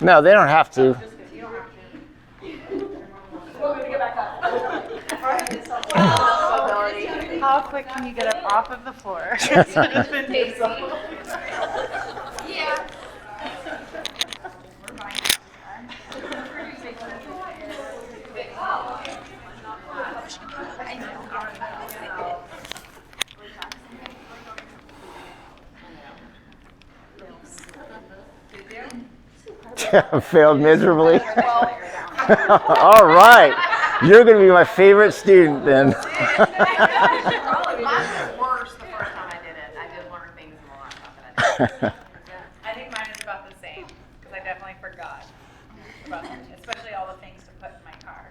No, they don't have to. Just kidding, you don't have to. Want me to get back up? How quick can you get up off of the floor? Yeah. Failed miserably. All right. You're going to be my favorite student then. Mine was worse the first time I did it. I did learn things in the laptop that I did. I think mine is about the same, because I definitely forgot about them, especially all the things to put in my car.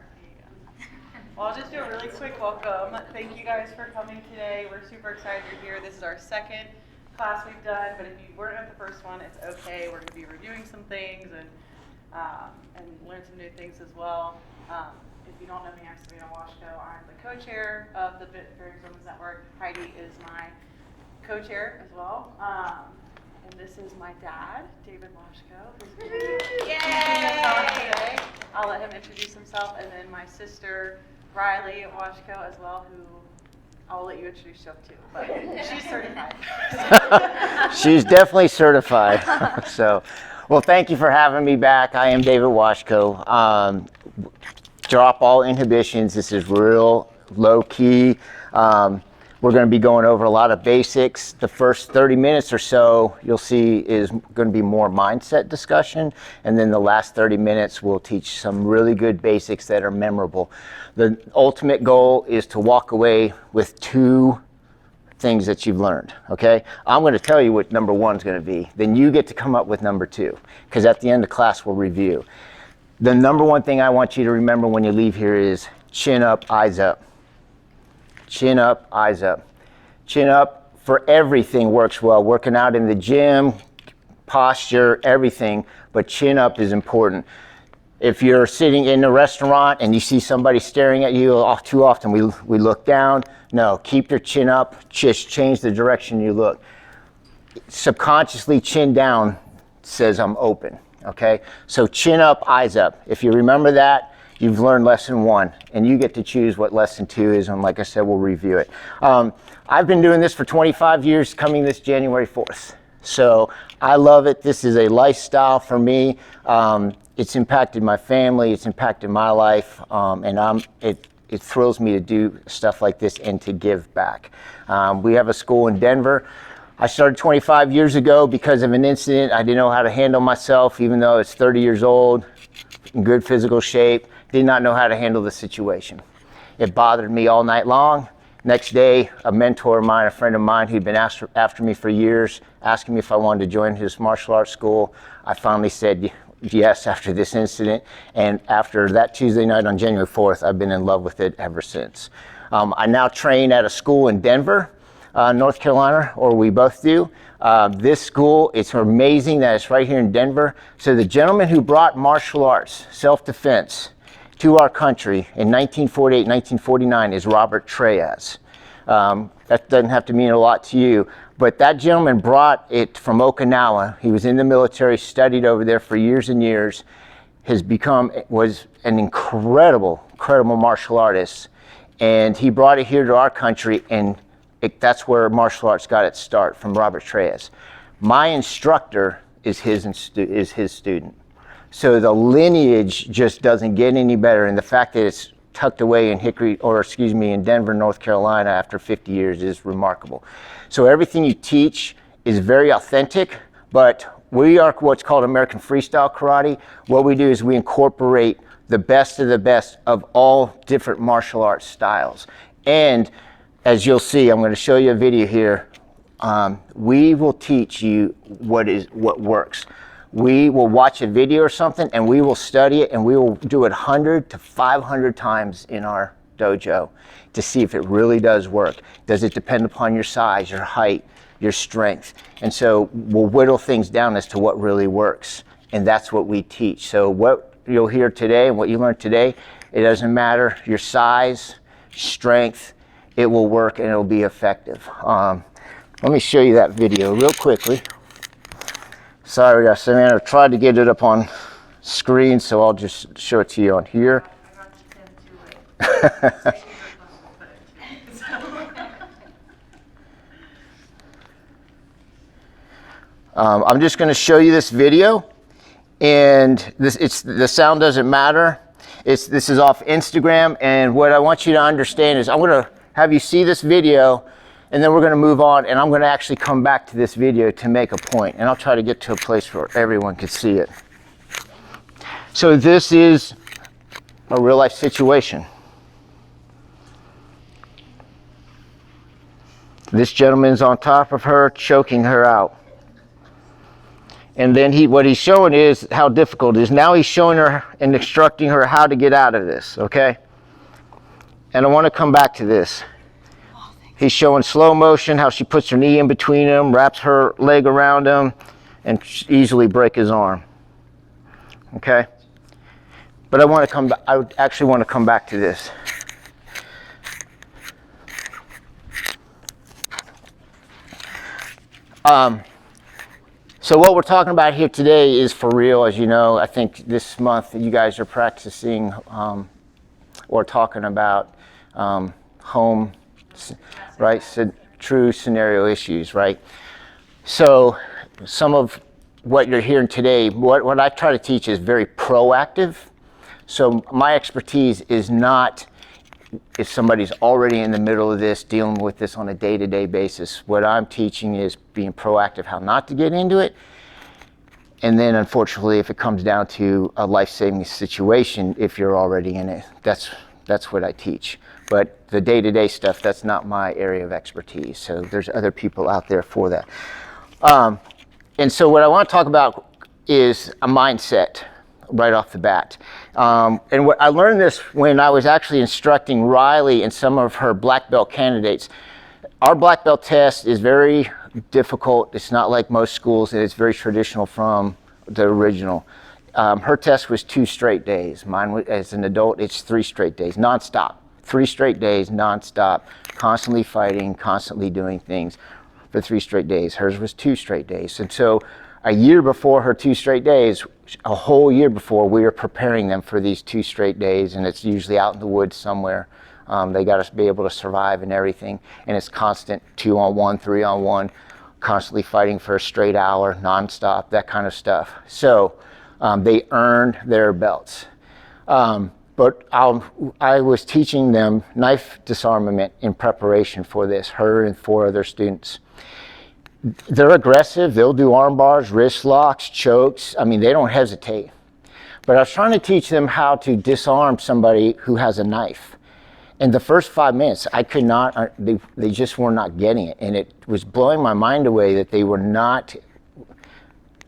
Well, I'll just do a really quick welcome. Thank you guys for coming today. We're super excited you're here. This is our second class we've done, but if you weren't at the first one, it's okay. We're going to be reviewing some things and learn some new things as well. If you don't know me, I'm Savannah Washko. I'm the co-chair of the Barings Women's Network. Heidi is my co-chair as well. And this is my dad, David Washko, who's going to be teaching us talk today. I'll let him introduce himself, and then my sister, Riley Washko, as well, who I'll let you introduce yourself too, but she's certified. She's definitely certified. So, well, thank you for having me back. I am David Washko. Drop all inhibitions. This is real low key. We're going to be going over a lot of basics. The first 30 minutes or so you'll see is going to be more mindset discussion, and then the last 30 minutes we'll teach some really good basics that are memorable. The ultimate goal is to walk away with 2 things that you've learned, okay? I'm going to tell you what number 1 is going to be. Then you get to come up with number 2, because at the end of class we'll review. The number 1 thing I want you to remember when you leave here is chin up, eyes up. Chin up, eyes up. Chin up for everything works well. Working out in the gym, posture, everything, but chin up is important. If you're sitting in a restaurant and you see somebody staring at you, too often we look down. No, keep your chin up, just change the direction you look. Subconsciously, chin down says I'm open, okay? So chin up, eyes up. If you remember that, you've learned lesson 1, and you get to choose what lesson 2 is, and like I said, we'll review it. I've been doing this for 25 years, coming this January 4th. So I love it. This is a lifestyle for me. It's impacted my family, it's impacted my life, and it thrills me to do stuff like this and to give back. We have a school in Denver. I started 25 years ago because of an incident. I didn't know how to handle myself, even though it's 30 years old, in good physical shape, did not know how to handle the situation. It bothered me all night long. Next day, a mentor of mine, a friend of mine who'd been after me for years, asking me if I wanted to join his martial arts school. I finally said yes after this incident, and after that Tuesday night on January 4th, I've been in love with it ever since. I now train at a school in Denver, North Carolina, or we both do. This school, it's amazing that it's right here in Denver. So the gentleman who brought martial arts, self-defense, to our country in 1948, 1949 is Robert Treyas. That doesn't have to mean a lot to you, but that gentleman brought it from Okinawa. He was in the military, studied over there for years and years, was an incredible martial artist, and he brought it here to our country, and that's where martial arts got its start, from Robert Treyas. My instructor is his student. So the lineage just doesn't get any better, and the fact that it's tucked away in in Denver, North Carolina after 50 years is remarkable. So everything you teach is very authentic, but we are what's called American Freestyle Karate. What we do is we incorporate the best of all different martial arts styles. And as you'll see, I'm going to show you a video here. We will teach you what works. We will watch a video or something, and we will study it, and we will do it 100 to 500 times in our dojo to see if it really does work. Does it depend upon your size, your height, your strength? And so we'll whittle things down as to what really works, and that's what we teach. So what you'll hear today and what you learned today, it doesn't matter your size, strength, it will work and it'll be effective. Let me show you that video real quickly. Sorry, Savannah, I tried to get it up on screen, so I'll just show it to you on here. I got to 10 too late. I'm just going to show you this video, and the sound doesn't matter. This is off Instagram, and what I want you to understand is I'm going to have you see this video, and then we're going to move on, and I'm going to actually come back to this video to make a point, and I'll try to get to a place where everyone can see it. So this is a real life situation. This gentleman's on top of her, choking her out. And then what he's showing is how difficult it is. Now he's showing her and instructing her how to get out of this, okay? And I want to come back to this. He's showing slow motion, how she puts her knee in between him, wraps her leg around him, and easily break his arm, okay? But I would actually want to come back to this. So what we're talking about here today is for real, as you know. I think this month you guys are practicing or talking about home, right? So, true scenario issues, right? So some of what you're hearing today, what I try to teach is very proactive. So my expertise is not if somebody's already in the middle of this, dealing with this on a day-to-day basis. What I'm teaching is being proactive, how not to get into it. And then unfortunately, if it comes down to a life-saving situation, if you're already in it, that's what I teach. But the day-to-day stuff, that's not my area of expertise. So there's other people out there for that. And so what I want to talk about is a mindset right off the bat. And what I learned this when I was actually instructing Riley and some of her black belt candidates. Our black belt test is very difficult. It's not like most schools, and it's very traditional from the original. Her test was 2 straight days. Mine, as an adult, it's 3 straight days, nonstop. 3 straight days, nonstop, constantly fighting, constantly doing things for 3 straight days. Hers was 2 straight days. And so a year before her 2 straight days, a whole year before, we were preparing them for these 2 straight days, and it's usually out in the woods somewhere. They got to be able to survive and everything, and it's constant 2-on-1, 3-on-1, constantly fighting for a straight hour, nonstop, that kind of stuff. So they earned their belts. But I was teaching them knife disarmament in preparation for this, her and 4 other students. They're aggressive. They'll do arm bars, wrist locks, chokes. I mean, they don't hesitate. But I was trying to teach them how to disarm somebody who has a knife. In the first 5 minutes, I could not, they just were not getting it. And it was blowing my mind away that they were not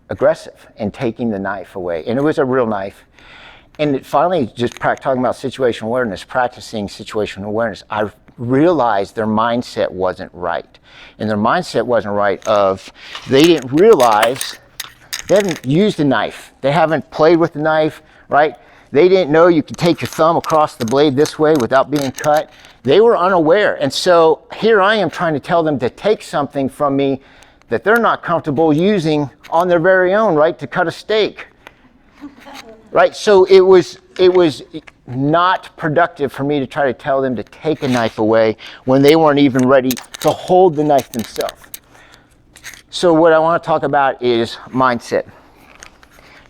aggressive in taking the knife away. And it was a real knife. And it finally, just talking about situational awareness, practicing situational awareness, I realized their mindset wasn't right. And their mindset wasn't right of, they didn't realize, they haven't used a knife. They haven't played with the knife, right? They didn't know you could take your thumb across the blade this way without being cut. They were unaware. And so here I am trying to tell them to take something from me that they're not comfortable using on their very own, right? To cut a steak. Right, so it was not productive for me to try to tell them to take a knife away when they weren't even ready to hold the knife themselves. So what I want to talk about is mindset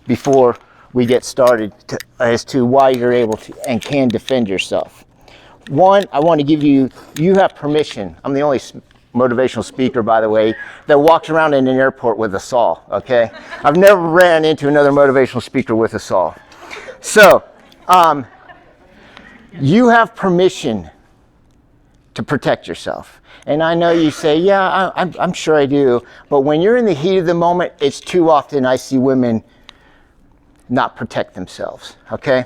before we get started as to why you're able to and can defend yourself. One, I want to give you have permission. I'm the only motivational speaker, by the way, that walks around in an airport with a saw, okay? I've never ran into another motivational speaker with a saw. So, you have permission to protect yourself. And I know you say, yeah, I'm sure I do. But when you're in the heat of the moment, it's too often I see women not protect themselves, okay?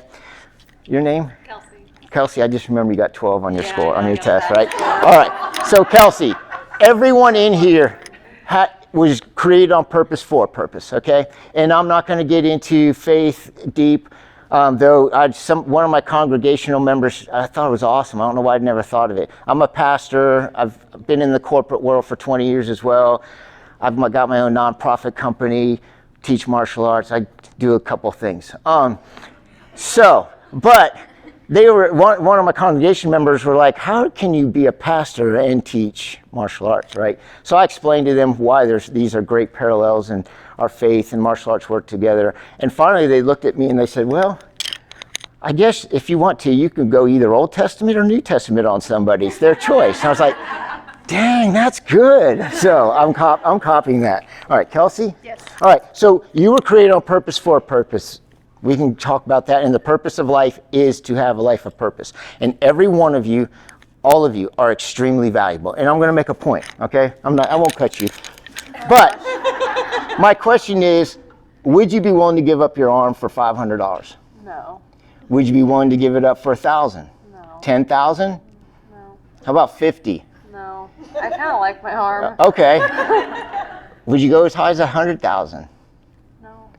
Your name? Kelsey. Kelsey, I just remember you got 12 on your score, on your test, right? All right, so Kelsey, everyone in here was created on purpose for a purpose, okay? And I'm not going to get into faith deep, though one of my congregational members, I thought it was awesome. I don't know why I'd never thought of it. I'm a pastor. I've been in the corporate world for 20 years as well. I've got my own nonprofit company, teach martial arts. I do a couple things. But they were one of my congregation members were like, how can you be a pastor and teach martial arts, right? So I explained to them why these are great parallels and our faith and martial arts work together. And finally they looked at me and they said, well, I guess if you want to, you can go either Old Testament or New Testament on somebody. It's their choice. And I was like, dang, that's good. So I'm copying that. All right, Kelsey? Yes. All right, so you were created on purpose for a purpose. We can talk about that. And the purpose of life is to have a life of purpose. And every one of you, all of you, are extremely valuable. And I'm going to make a point, okay? I won't cut you. But my question is, would you be willing to give up your arm for $500? No. Would you be willing to give it up for 1,000? No. 10,000? No. How about 50? No. I kind of like my arm. Okay. Would you go as high as 100,000? No.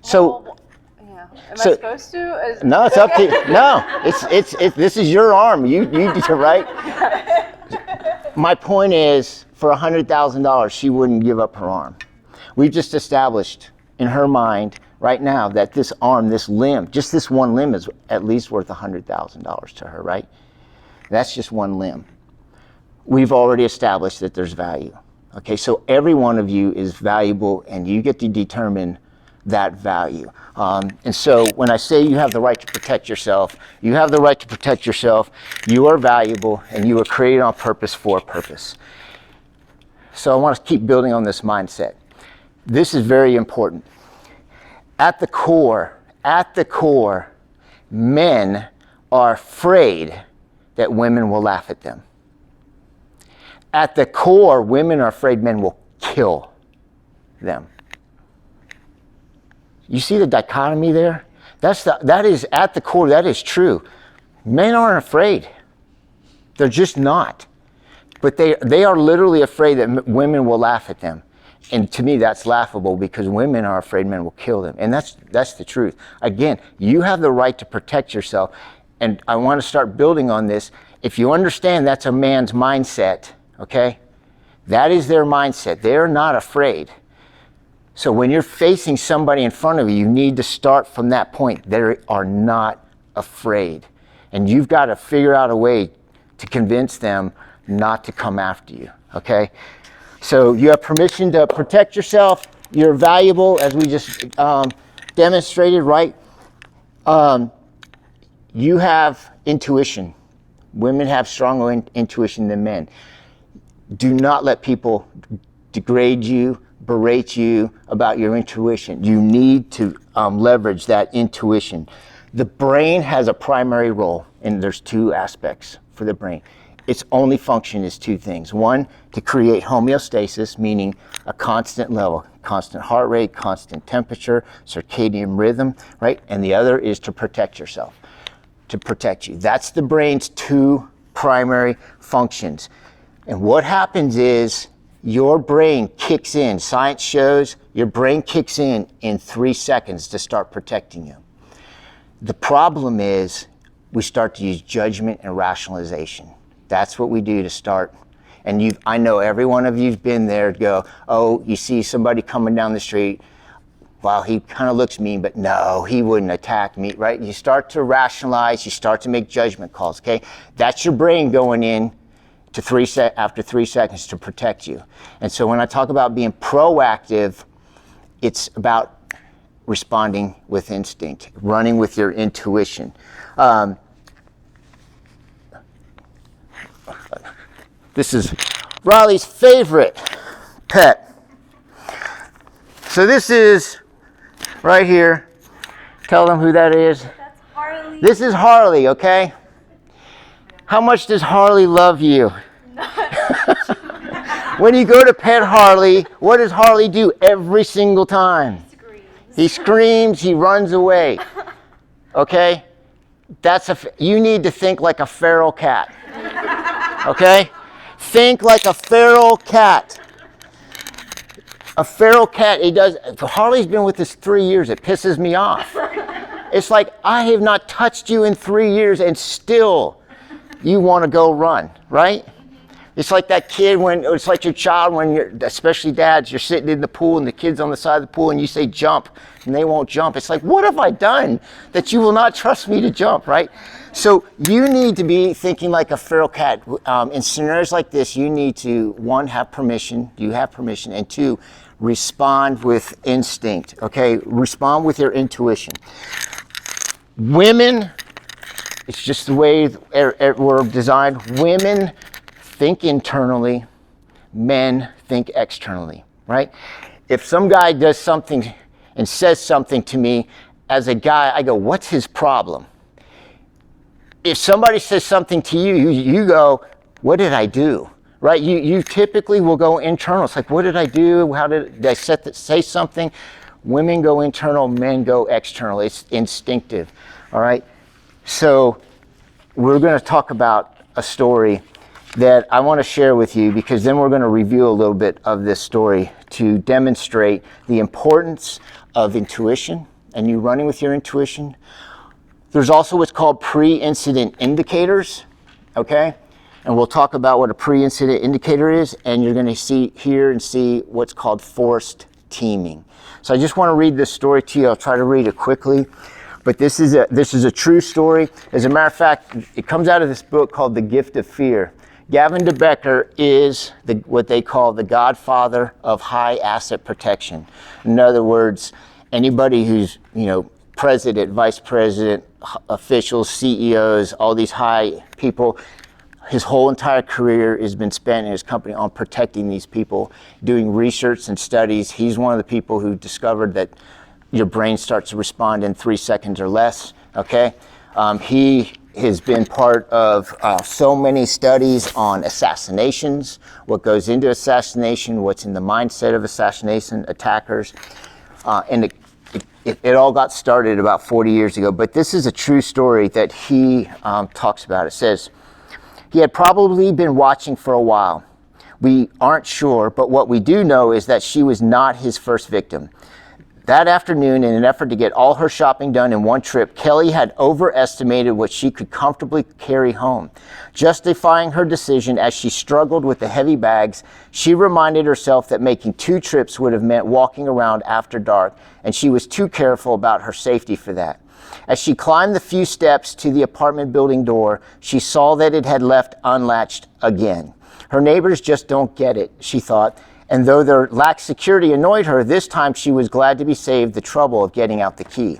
So, Yeah. Am I So- supposed to? no, it's up to you. No, it's this is your arm. You did it right. My point is, for $100,000, she wouldn't give up her arm. We've just established in her mind right now that this arm, this limb, just this one limb is at least worth $100,000 to her, right? That's just one limb. We've already established that there's value. Okay, so every one of you is valuable and you get to determine that value. And so when I say you have the right to protect yourself, you have the right to protect yourself. You are valuable and you were created on purpose for a purpose. So I want to keep building on this mindset. This is very important. At the core, men are afraid that women will laugh at them. At the core, women are afraid men will kill them. You see the dichotomy there? That is at the core, that is true. Men aren't afraid. They're just not. But they are literally afraid that women will laugh at them. And to me, that's laughable because women are afraid men will kill them. And that's the truth. Again, you have the right to protect yourself. And I want to start building on this. If you understand that's a man's mindset, okay? That is their mindset. They're not afraid. So when you're facing somebody in front of you, you need to start from that point. They are not afraid. And you've got to figure out a way to convince them not to come after you, okay? So you have permission to protect yourself. You're valuable, as we just demonstrated, right? You have intuition. Women have stronger intuition than men. Do not let people degrade you, berate you about your intuition. You need to leverage that intuition. The brain has a primary role, and there's two aspects for the brain. Its only function is two things. One, to create homeostasis, meaning a constant level, constant heart rate, constant temperature, circadian rhythm, right? And the other is to protect yourself, to protect you. That's the brain's two primary functions. And what happens is your brain kicks in. Science shows your brain kicks in 3 seconds to start protecting you. The problem is we start to use judgment and rationalization. That's what we do to start. And I know every one of you've been there to go, oh, you see somebody coming down the street, well, he kind of looks mean, but no, he wouldn't attack me, right? You start to rationalize, you start to make judgment calls, okay? That's your brain going in to after 3 seconds to protect you. And so when I talk about being proactive, it's about responding with instinct, running with your intuition. This is Riley's favorite pet. So this is right here. Tell them who that is. That's Harley. This is Harley, okay? How much does Harley love you? When you go to pet Harley, what does Harley do every single time? He screams, he runs away. Okay? You need to think like a feral cat. Okay? Think like a feral cat. A feral cat, Harley's been with us 3 years. It pisses me off. It's like, I have not touched you in 3 years and still you want to go run, right? It's like that kid it's like your child when especially dads, you're sitting in the pool and the kid's on the side of the pool and you say jump and they won't jump. It's like, what have I done that you will not trust me to jump, right? So you need to be thinking like a feral cat. In scenarios like this, you need to, one, have permission. Do you have permission? And two, respond with instinct, okay? Respond with your intuition. Women, it's just the way we're designed. Women think internally, men think externally, right? If some guy does something and says something to me, as a guy, I go, what's his problem? If somebody says something to you, you go, what did I do? Right? You typically will go internal. It's like, what did I do? How did I say something? Women go internal, men go external. It's instinctive, all right? So we're going to talk about a story that I want to share with you, because then we're going to review a little bit of this story to demonstrate the importance of intuition and you running with your intuition. There's also what's called pre-incident indicators, okay? And we'll talk about what a pre-incident indicator is, and you're going to hear and see what's called forced teaming. So I just want to read this story to you. I'll try to read it quickly, but this is a true story. As a matter of fact, it comes out of this book called The Gift of Fear. Gavin DeBecker is what they call the godfather of high asset protection. In other words, anybody who's, president, vice president, officials, CEOs, all these high people, his whole entire career has been spent in his company on protecting these people, doing research and studies. He's one of the people who discovered that your brain starts to respond in 3 seconds or less, okay? He has been part of so many studies on assassinations, what goes into assassination, what's in the mindset of assassination attackers, and it all got started about 40 years ago. But this is a true story that he talks about. It says, he had probably been watching for a while. We aren't sure, but what we do know is that she was not his first victim. That afternoon, in an effort to get all her shopping done in one trip, Kelly had overestimated what she could comfortably carry home. Justifying her decision as she struggled with the heavy bags, she reminded herself that making 2 trips would have meant walking around after dark, and she was too careful about her safety for that. As she climbed the few steps to the apartment building door, she saw that it had left unlatched again. Her neighbors just don't get it, she thought. And though their lack of security annoyed her, this time she was glad to be saved the trouble of getting out the key.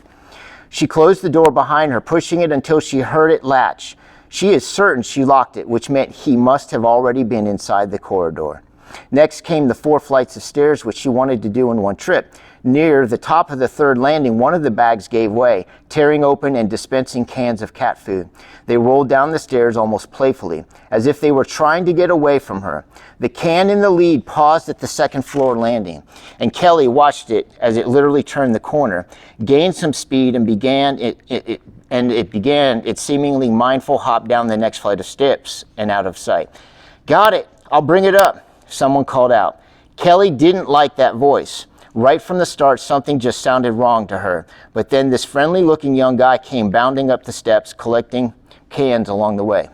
She closed the door behind her, pushing it until she heard it latch. She is certain she locked it, which meant he must have already been inside the corridor. Next came the 4 flights of stairs, which she wanted to do in one trip. Near the top of the 3rd landing, one of the bags gave way, tearing open and dispensing cans of cat food. They rolled down the stairs almost playfully, as if they were trying to get away from her. The can in the lead paused at the 2nd floor landing, and Kelly watched it as it literally turned the corner, gained some speed, and began its seemingly mindful hop down the next flight of steps and out of sight. "Got it, I'll bring it up," someone called out. Kelly didn't like that voice. Right from the start, something just sounded wrong to her. But then this friendly-looking young guy came bounding up the steps, collecting cans along the way.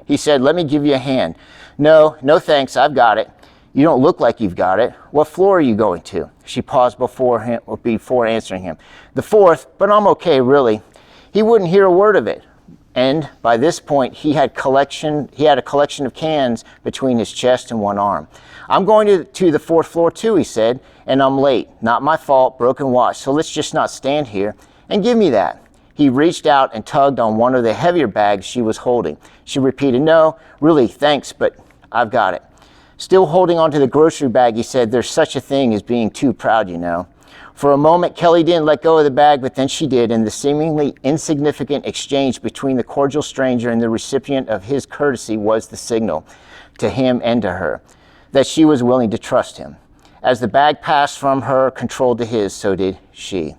He said, "Let me give you a hand." No thanks, I've got it." "You don't look like you've got it. What floor are you going to?" She paused before answering him. "The 4th, but I'm okay, really." He wouldn't hear a word of it. And by this point, he had a collection of cans between his chest and one arm. "I'm going to the 4th floor too," he said, "and I'm late. Not my fault, broken watch, so let's just not stand here. And give me that." He reached out and tugged on one of the heavier bags she was holding. She repeated, "No, really, thanks, but I've got it." Still holding onto the grocery bag, he said, "There's such a thing as being too proud, you know." For a moment, Kelly didn't let go of the bag, but then she did, and the seemingly insignificant exchange between the cordial stranger and the recipient of his courtesy was the signal, to him and to her, that she was willing to trust him. As the bag passed from her control to his, so did she.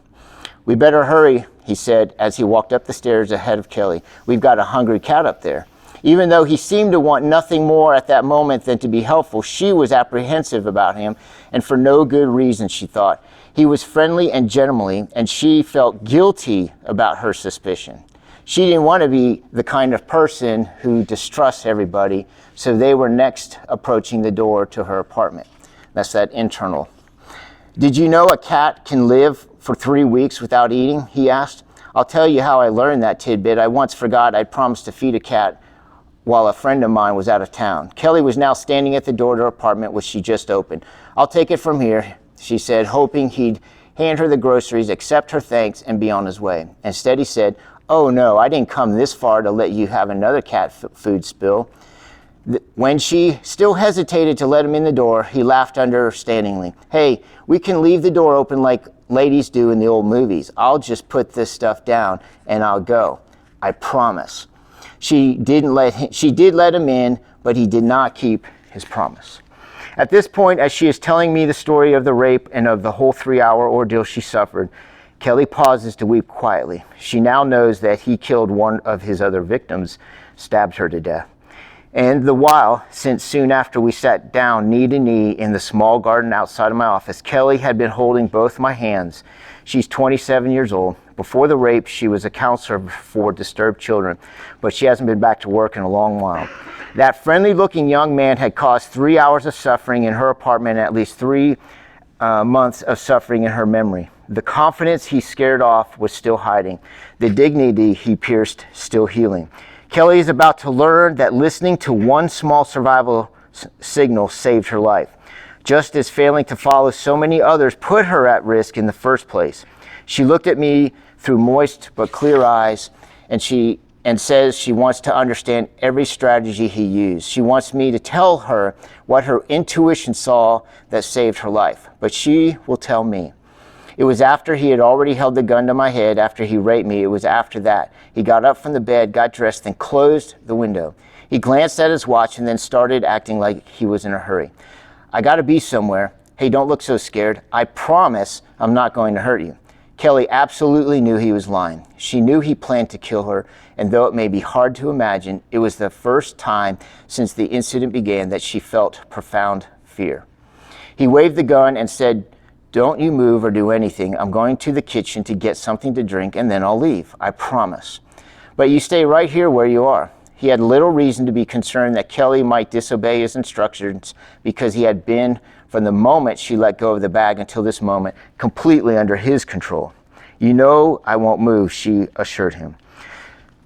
"We better hurry," he said as he walked up the stairs ahead of Kelly. "We've got a hungry cat up there." Even though he seemed to want nothing more at that moment than to be helpful, she was apprehensive about him, and for no good reason, she thought. He was friendly and gentlemanly, and she felt guilty about her suspicion. She didn't want to be the kind of person who distrusts everybody, so they were next approaching the door to her apartment. That's that internal. Did you know a cat can live for 3 weeks without eating? He asked. I'll tell you how I learned that tidbit. I once forgot I'd promised to feed a cat while a friend of mine was out of town. Kelly was now standing at the door to her apartment, which she just opened. I'll take it from here, she said, hoping he'd hand her the groceries, accept her thanks, and be on his way. Instead, he said, oh no, I didn't come this far to let you have another cat food spill. When she still hesitated to let him in the door, he laughed understandingly. Hey, we can leave the door open like ladies do in the old movies. I'll just put this stuff down and I'll go. I promise. She did let him in, but he did not keep his promise. At this point, as she is telling me the story of the rape and of the whole 3-hour ordeal she suffered, Kelly pauses to weep quietly. She now knows that he killed one of his other victims, stabbed her to death. And the while, since soon after we sat down knee to knee in the small garden outside of my office, Kelly had been holding both my hands. She's 27 years old. Before the rape, she was a counselor for disturbed children, but she hasn't been back to work in a long while. That friendly-looking young man had caused 3 hours of suffering in her apartment and at least 3 months of suffering in her memory. The confidence he scared off was still hiding. The dignity he pierced still healing. Kelly is about to learn that listening to one small survival signal saved her life, just as failing to follow so many others put her at risk in the first place. She looked at me through moist but clear eyes, and says she wants to understand every strategy he used. She wants me to tell her what her intuition saw that saved her life, but she will tell me. It was after he had already held the gun to my head after he raped me. It was after that. He got up from the bed, got dressed, then closed the window. He glanced at his watch and then started acting like he was in a hurry. I gotta be somewhere. Hey, don't look so scared. I promise I'm not going to hurt you. Kelly absolutely knew he was lying. She knew he planned to kill her, and though it may be hard to imagine, it was the first time since the incident began that she felt profound fear. He waved the gun and said, don't you move or do anything. I'm going to the kitchen to get something to drink and then I'll leave. I promise. But you stay right here where you are. He had little reason to be concerned that Kelly might disobey his instructions because he had been, from the moment she let go of the bag until this moment, completely under his control. You know I won't move, she assured him.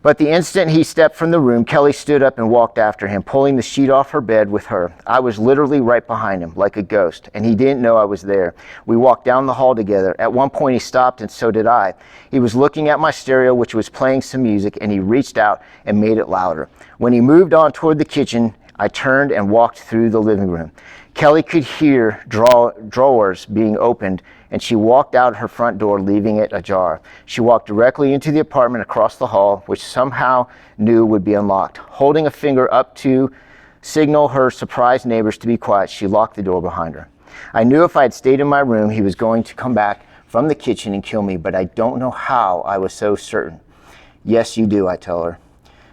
But the instant he stepped from the room, Kelly stood up and walked after him, pulling the sheet off her bed with her. I was literally right behind him, like a ghost, and he didn't know I was there. We walked down the hall together. At one point he stopped, and so did I. He was looking at my stereo, which was playing some music, and he reached out and made it louder. When he moved on toward the kitchen, I turned and walked through the living room. Kelly could hear drawers being opened, and she walked out her front door, leaving it ajar. She walked directly into the apartment across the hall, which somehow knew would be unlocked. Holding a finger up to signal her surprised neighbors to be quiet, she locked the door behind her. I knew if I had stayed in my room, he was going to come back from the kitchen and kill me, but I don't know how I was so certain. Yes, you do, I tell her.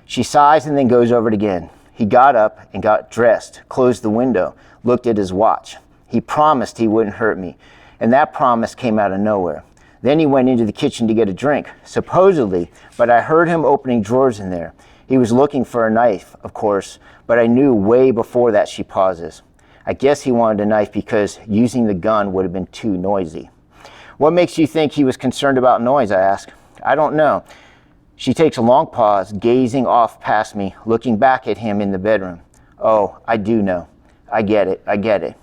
She sighs and then goes over it again. He got up and got dressed, closed the window, looked at his watch. He promised he wouldn't hurt me, and that promise came out of nowhere. Then he went into the kitchen to get a drink, supposedly, but I heard him opening drawers in there. He was looking for a knife, of course, but I knew way before that she pauses. I guess he wanted a knife because using the gun would have been too noisy. What makes you think he was concerned about noise, I ask. I don't know. She takes a long pause, gazing off past me, looking back at him in the bedroom. Oh, I do know. I get it.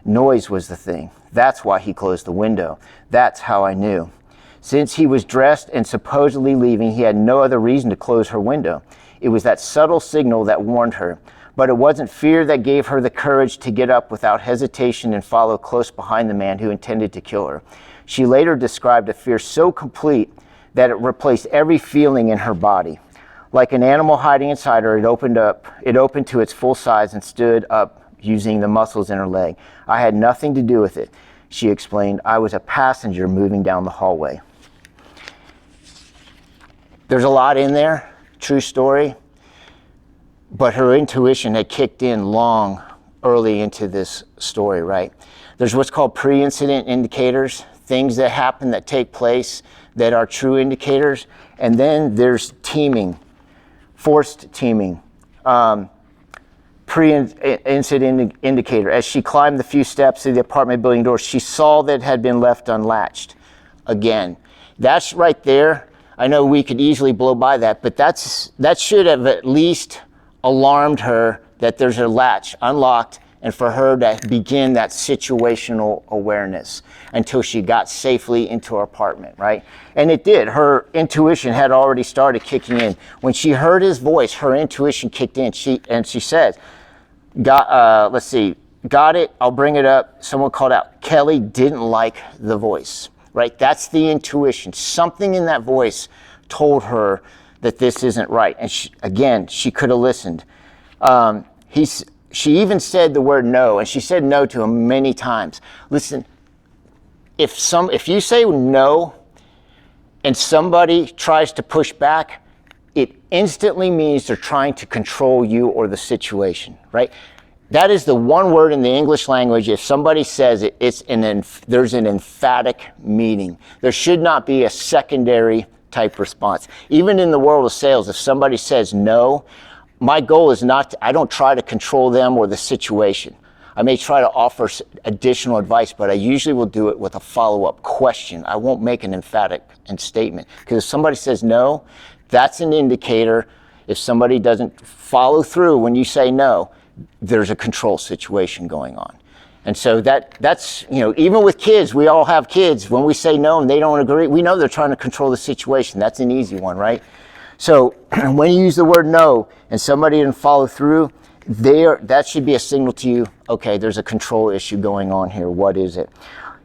Noise was the thing. That's why he closed the window. That's how I knew. Since he was dressed and supposedly leaving, he had no other reason to close her window. It was that subtle signal that warned her. But it wasn't fear that gave her the courage to get up without hesitation and follow close behind the man who intended to kill her. She later described a fear so complete that it replaced every feeling in her body. Like an animal hiding inside her, it opened to its full size and stood up using the muscles in her leg. I had nothing to do with it, she explained. I was a passenger moving down the hallway. There's a lot in there, true story, but her intuition had kicked in early into this story, right? There's what's called pre-incident indicators, things that happen that take place that are true indicators. And then there's teaming, forced teaming. Pre-incident indicator. As she climbed the few steps of the apartment building door, she saw that it had been left unlatched. Again, that's right there. I know we could easily blow by that, but that should have at least alarmed her that there's a latch unlocked, and for her to begin that situational awareness until she got safely into her apartment, right? And it did. Her intuition had already started kicking in. When she heard his voice, her intuition kicked in. She said, let's see, got it, I'll bring it up. Someone called out, Kelly didn't like the voice, right? That's the intuition. Something in that voice told her that this isn't right. And she could have listened. She even said the word no, and she said no to him many times. Listen, if you say no and somebody tries to push back, it instantly means they're trying to control you or the situation, right? That is the one word in the English language. If somebody says it, there's an emphatic meaning. There should not be a secondary type response. Even in the world of sales, if somebody says no, my goal is I don't try to control them or the situation. I may try to offer additional advice, but I usually will do it with a follow-up question. I won't make an emphatic statement. Because if somebody says no, that's an indicator. If somebody doesn't follow through when you say no, there's a control situation going on. And so that's, even with kids, we all have kids. When we say no and they don't agree, we know they're trying to control the situation. That's an easy one, right? So when you use the word no and somebody didn't follow through, that should be a signal to you, okay, there's a control issue going on here. What is it?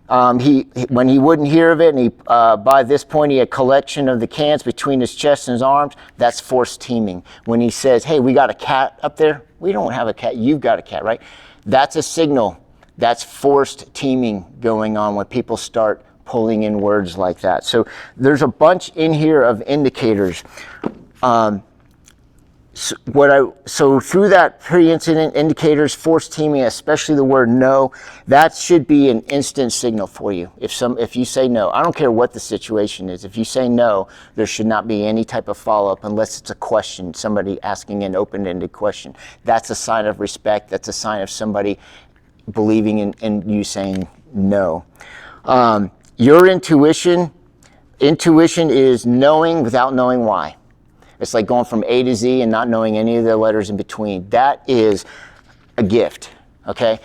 When he wouldn't hear of it, and by this point he had a collection of the cans between his chest and his arms, that's forced teaming. When he says, hey, we got a cat up there, we don't have a cat, you've got a cat, right? That's a signal. That's forced teaming going on when people start pulling in words like that. So there's a bunch in here of indicators. So through that pre-incident indicators, forced teaming, especially the word no, that should be an instant signal for you. If you say no, I don't care what the situation is. If you say no, there should not be any type of follow-up unless it's a question, somebody asking an open-ended question. That's a sign of respect. That's a sign of somebody believing in you saying no. Your intuition is knowing without knowing why. It's like going from A to Z and not knowing any of the letters in between. That is a gift, okay?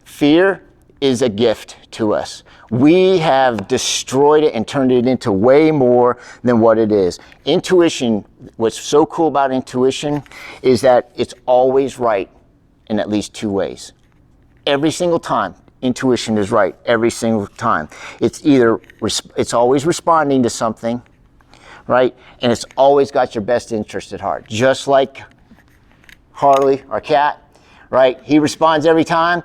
Fear is a gift to us. We have destroyed it and turned it into way more than what it is. Intuition, what's so cool about intuition is that it's always right in at least two ways. Every single time, intuition is right. Every single time. It's always responding to something, right? And it's always got your best interest at heart. Just like Harley, our cat, right? He responds every time.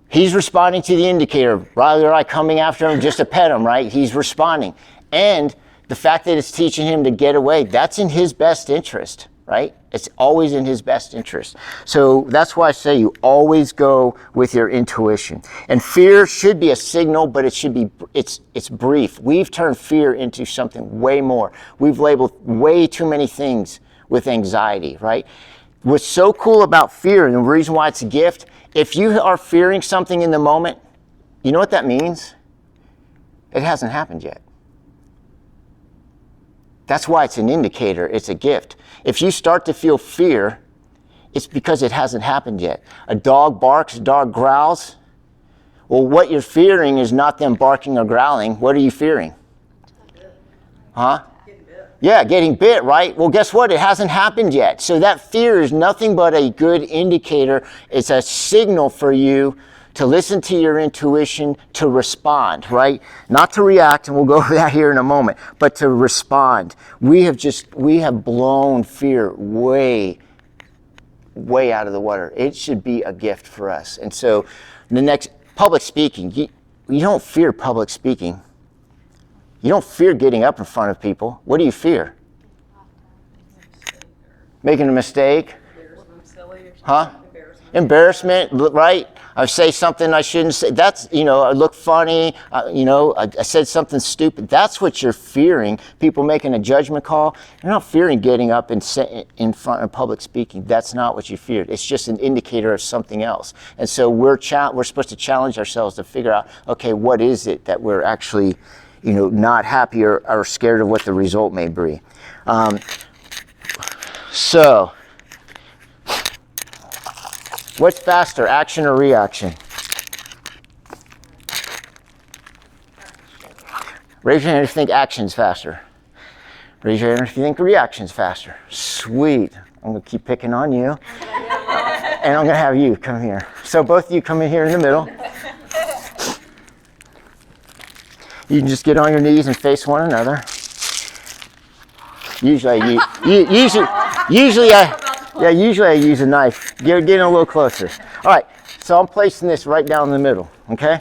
He's responding to the indicator. Riley or I coming after him just to pet him, right? He's responding. And the fact that it's teaching him to get away, that's in his best interest, right? It's always in his best interest. So that's why I say you always go with your intuition. And fear should be a signal, but it's brief. We've turned fear into something way more. We've labeled way too many things with anxiety, right? What's so cool about fear, and the reason why it's a gift, if you are fearing something in the moment, you know what that means? It hasn't happened yet. That's why it's an indicator, it's a gift. If you start to feel fear, it's because it hasn't happened yet. A dog barks, a dog growls. Well, what you're fearing is not them barking or growling. What are you fearing? Huh? Getting bit. Yeah, getting bit, right? Well, guess what? It hasn't happened yet. So that fear is nothing but a good indicator. It's a signal for you to listen to your intuition, to respond, right? Not to react, and we'll go over that here in a moment, but to respond. We have blown fear way out of the water. It should be a gift for us. And so the next, public speaking, you don't fear public speaking. You don't fear getting up in front of people. What do you fear? Making a mistake? Embarrassment, silly or something. Huh? Embarrassment. Embarrassment, right? I say something I shouldn't say. That's, I look funny. I said something stupid. That's what you're fearing. People making a judgment call. You're not fearing getting up and in front of public speaking. That's not what you feared. It's just an indicator of something else. And so we're supposed to challenge ourselves to figure out, okay, what is it that we're actually, not happy or scared of what the result may be. So, what's faster, action or reaction? Raise your hand if you think action's faster. Raise your hand if you think reaction's faster. Sweet. I'm going to keep picking on you. And I'm going to have you come here. So both of you come in here in the middle. You can just get on your knees and face one another. Usually I use a knife. Getting a little closer. All right, so I'm placing this right down in the middle, okay?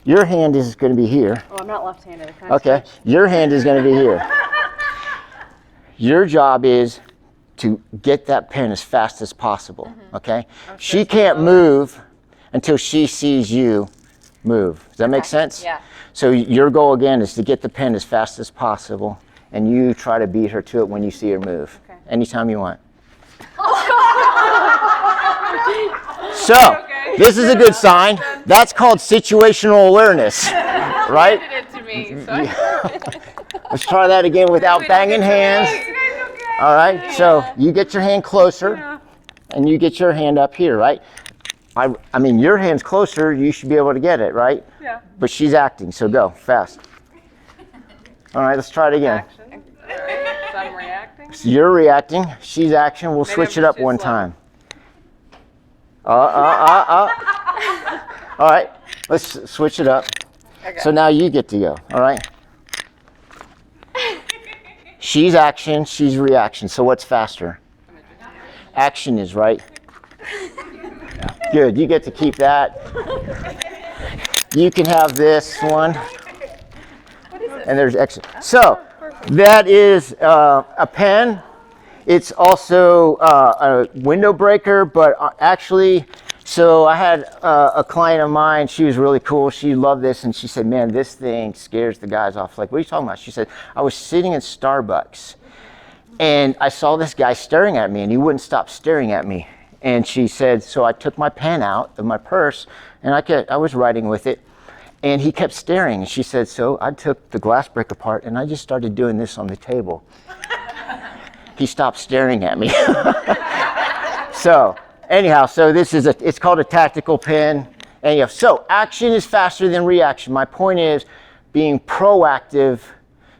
Your hand is going to be here. Oh, I'm not left-handed. Okay, your hand is going to be here. Your job is to get that pen as fast as possible, okay? She can't move until she sees you move. Does that make sense? Yeah. So your goal again is to get the pen as fast as possible, and you try to beat her to it when you see her move. Okay. Anytime you want. So, this is a good sign. That's called situational awareness, right? Did it to me. So Let's try that again without banging hands. All right, so you get your hand closer, and you get your hand up here, right? I mean, your hand's closer, you should be able to get it, right? Yeah. But she's acting, so go, fast. All right, let's try it again. Action. So I'm reacting. So you're reacting, she's action, we'll Maybe switch I'm it up too one slow. time. All right, let's switch it up. Okay. So now you get to go, all right? She's action, she's reaction, so what's faster? Action is, right? Good, you get to keep that. You can have this one. And there's action. So, that is a pen. It's also a window breaker, but actually, so I had a client of mine, she was really cool, she loved this, and she said, man, this thing scares the guys off. Like, what are you talking about? She said, I was sitting in Starbucks, and I saw this guy staring at me, and he wouldn't stop staring at me. And she said, so I took my pen out of my purse, and I was writing with it, and he kept staring. And she said, so I took the glass brick apart, and I just started doing this on the table. He stopped staring at me. So, anyhow, so it's called a tactical pen. Anyhow, so action is faster than reaction. My point is, being proactive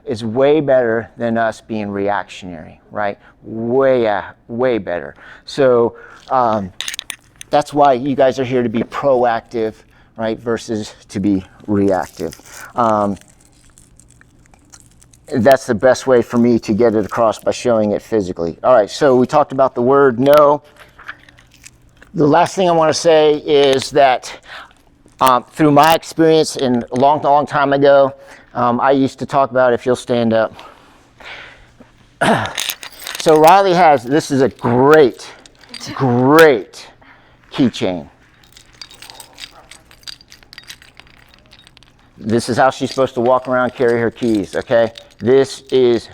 is way better than us being reactionary, right? Way better. So that's why you guys are here, to be proactive, right, versus to be reactive. That's the best way for me to get it across, by showing it physically. All right, so we talked about the word no. The last thing I want to say is that through my experience, in a long time ago, I used to talk about, if you'll stand up. So Riley this is a great keychain. This is how she's supposed to walk around, carry her keys, okay? This is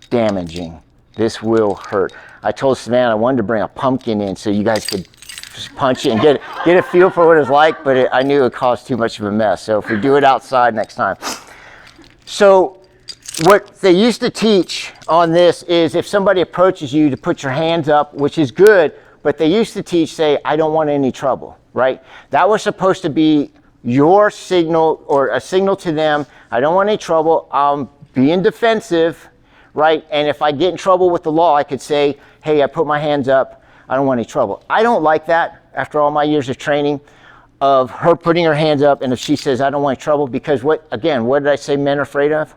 damaging. This will hurt. I told Savannah I wanted to bring a pumpkin in so you guys could just punch it and get a feel for what it's like, but I knew it would cause too much of a mess. So if we do it outside next time. So what they used to teach on this is, if somebody approaches you, to put your hands up, which is good, but they used to teach, say, I don't want any trouble, right? That was supposed to be your signal, or a signal to them, I don't want any trouble, I'm being defensive, right? And if I get in trouble with the law, I could say, hey, I put my hands up, I don't want any trouble. I don't like that, after all my years of training, of her putting her hands up, and if she says, I don't want any trouble, because what did I say men are afraid of?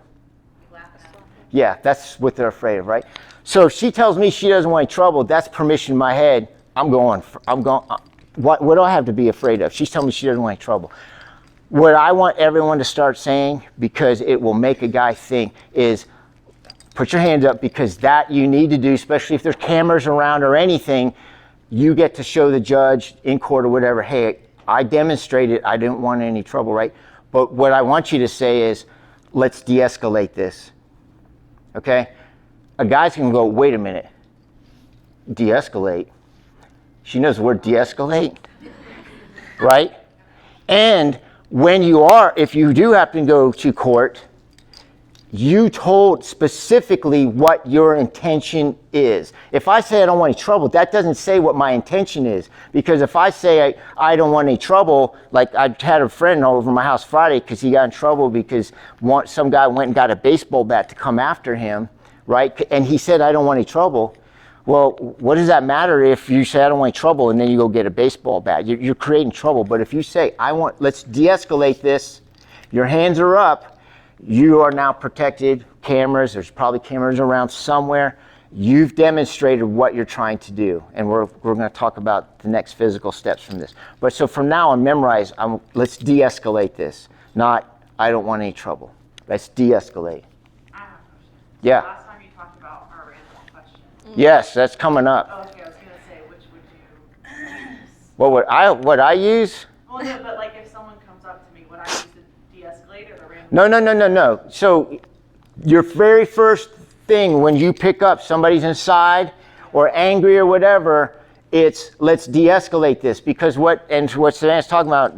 Yeah, that's what they're afraid of, right? So if she tells me she doesn't want any trouble, that's permission in my head. I'm going, what do I have to be afraid of? She's telling me she doesn't want any trouble. What I want everyone to start saying, because it will make a guy think, is put your hands up, because that you need to do, especially if there's cameras around or anything. you get to show the judge in court or whatever, hey, I demonstrated I didn't want any trouble, right? But what I want you to say is, let's de-escalate this, okay? A guy's gonna go, wait a minute, de-escalate? She knows the word de-escalate, right? And when you are, if you do happen to go to court, you told specifically what your intention is. If I say I don't want any trouble, that doesn't say what my intention is. Because if I say I don't want any trouble, like I had a friend over my house Friday because he got in trouble because some guy went and got a baseball bat to come after him, right? And he said, I don't want any trouble. Well, what does that matter if you say I don't want any trouble and then you go get a baseball bat? You're creating trouble. But if you say, let's de-escalate this, your hands are up, you are now protected, cameras, there's probably cameras around somewhere. You've demonstrated what you're trying to do. And we're going to talk about the next physical steps from this. But so from now on, memorize, let's de-escalate this. Not, I don't want any trouble. Let's de-escalate. I have a question. Yeah. Last time you talked about our random question. Yes, that's coming up. Oh, okay, I was gonna say, which would you use? What I use? Well, no, but like if someone comes up to me, would I use the de-escalate or the random? No. So your very first thing when you pick up somebody's inside or angry or whatever, it's let's de-escalate this, because what Savannah's talking about,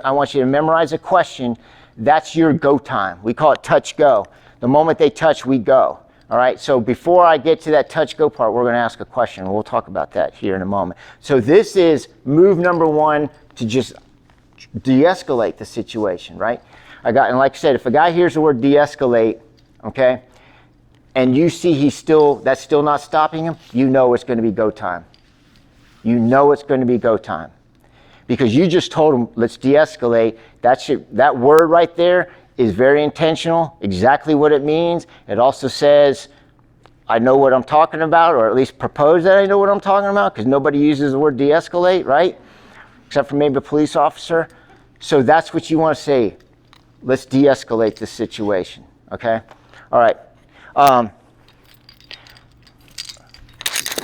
I want you to memorize a question. That's your go time. We call it touch go. The moment they touch, we go. All right, so before I get to that touch go part, we're going to ask a question. We'll talk about that here in a moment. So this is move number one to just de-escalate the situation, right? And like I said, if a guy hears the word de-escalate, okay, and you see that's still not stopping him, you know it's going to be go time. You know it's going to be go time. Because you just told him, let's de-escalate. That word right there is very intentional, exactly what it means. It also says, I know what I'm talking about, or at least propose that I know what I'm talking about, because nobody uses the word de-escalate, right? Except for maybe a police officer. So that's what you want to say. Let's de-escalate this situation, okay? All right.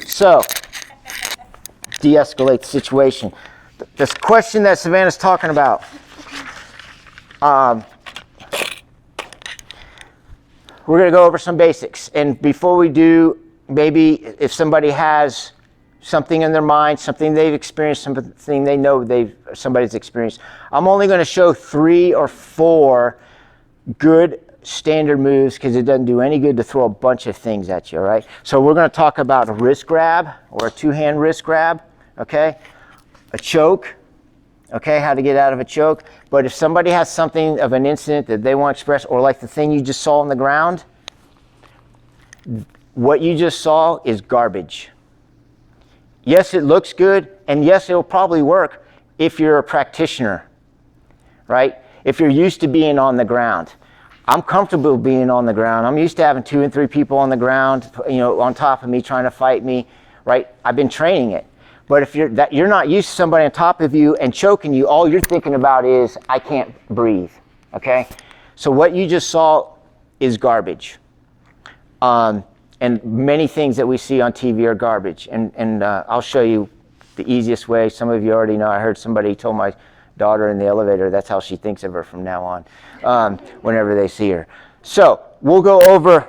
So, de-escalate the situation. This question that Savannah's talking about, we're going to go over some basics. And before we do, maybe if somebody has something in their mind, something they've experienced, something they know somebody's experienced, I'm only going to show 3 or 4 good standard moves, because it doesn't do any good to throw a bunch of things at you, all right? So we're going to talk about a wrist grab, or a 2-hand wrist grab, okay? A choke, okay, how to get out of a choke. But if somebody has something of an incident that they want to express, or like the thing you just saw on the ground, what you just saw is garbage. Yes, it looks good, and yes, it'll probably work if you're a practitioner, right? If you're used to being on the ground. I'm comfortable being on the ground. I'm used to having 2 and 3 people on the ground, on top of me trying to fight me, right? I've been training it. But if you're not used to somebody on top of you and choking you, all you're thinking about is, I can't breathe, okay? So what you just saw is garbage. And many things that we see on TV are garbage. And I'll show you the easiest way. Some of you already know. I heard somebody told my daughter in the elevator, that's how she thinks of her from now on, whenever they see her. So we'll go over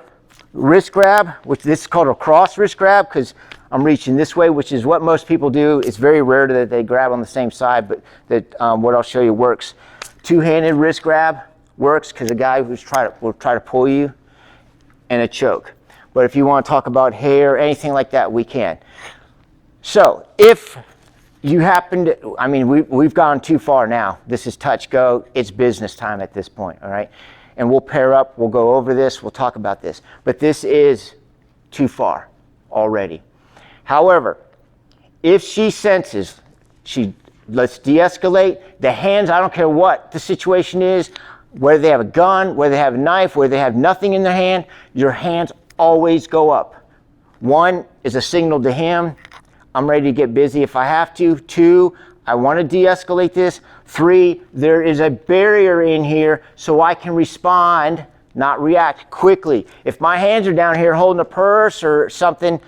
wrist grab, which this is called a cross wrist grab, because I'm reaching this way, which is what most people do. It's very rare that they grab on the same side, but what I'll show you works. 2-handed wrist grab works because a guy will try to pull you, and a choke. But if you want to talk about hair, anything like that, we can. So if you happen to, we've gone too far now. This is touch go. It's business time at this point, all right? And we'll pair up. We'll go over this. We'll talk about this. But this is too far already. However, if she senses, let's de-escalate. The hands, I don't care what the situation is, whether they have a gun, whether they have a knife, whether they have nothing in their hand, your hands always go up. 1 is a signal to him, I'm ready to get busy if I have to. 2, I want to de-escalate this. 3, there is a barrier in here so I can respond, not react quickly. If my hands are down here holding a purse or something,